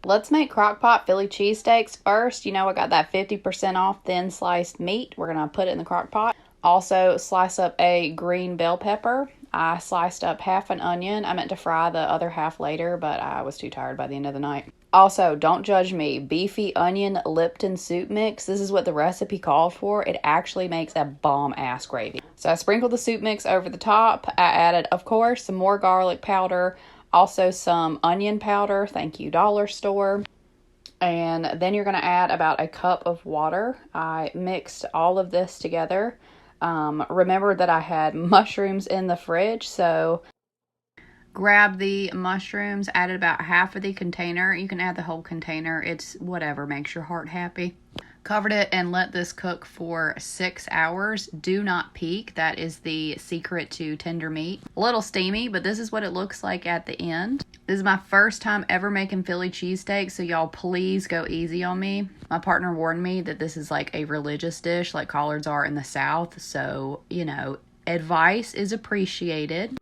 Let's make Crockpot Philly cheesesteaks first. You know, I got that 50% off thin sliced meat. We're going to put it in the Crockpot. Also, slice up a green bell pepper. I sliced up half an onion. I meant to fry the other half later, but I was too tired by the end of the night. Also, don't judge me. Beefy onion Lipton soup mix. This is what the recipe called for. It actually makes a bomb-ass gravy. So I sprinkled the soup mix over the top. I added, of course, some more garlic powder. Also some onion powder, thank you dollar store. And then you're going to add about a cup of water. I mixed all of this together. Remember that I had mushrooms in the fridge, so grab the mushrooms, added about half of the container. You can add the whole container. It's whatever makes your heart happy. Covered it and let this cook for 6 hours. Do not peek. That is the secret to tender meat. A little steamy, but this is what it looks like at the end. This is my first time ever making Philly cheesesteaks, so y'all please go easy on me. My partner warned me that this is like a religious dish like collards are in the South, so, you know, advice is appreciated.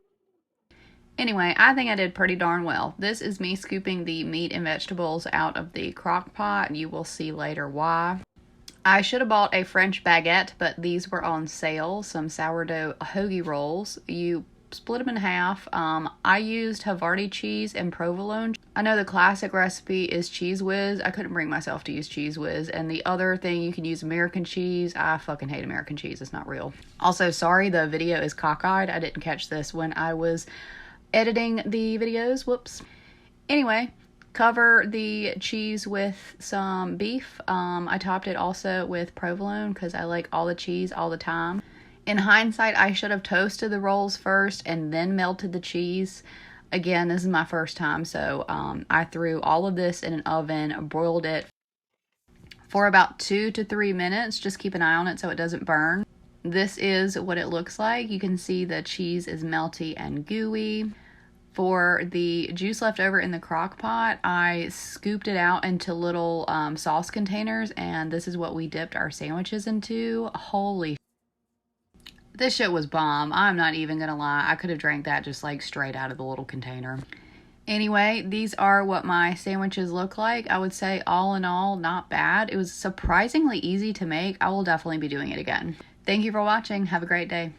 Anyway, I think I did pretty darn well. This is me scooping the meat and vegetables out of the crock pot. You will see later why. I should have bought a French baguette, but these were on sale. Some sourdough hoagie rolls. You split them in half. I used Havarti cheese and provolone. I know the classic recipe is Cheese Whiz. I couldn't bring myself to use Cheese Whiz. And the other thing, you can use American cheese. I fucking hate American cheese. It's not real. Also, sorry, the video is cockeyed. I didn't catch this when I was editing the videos. Whoops. Anyway, cover the cheese with some beef. I topped it also with provolone because I like all the cheese all the time. In hindsight, I should have toasted the rolls first and then melted the cheese. Again, this is my first time, so I threw all of this in an oven, broiled it for about 2 to 3 minutes. Just keep an eye on it so it doesn't burn. This is what it looks like. You can see the cheese is melty and gooey. For the juice left over in the crock pot, I scooped it out into little sauce containers, and this is what we dipped our sandwiches into. Holy, this shit was bomb. I'm not even gonna lie. I could have drank that just like straight out of the little container. Anyway, these are what my sandwiches look like. I would say all in all, not bad. It was surprisingly easy to make. I will definitely be doing it again. Thank you for watching. Have a great day.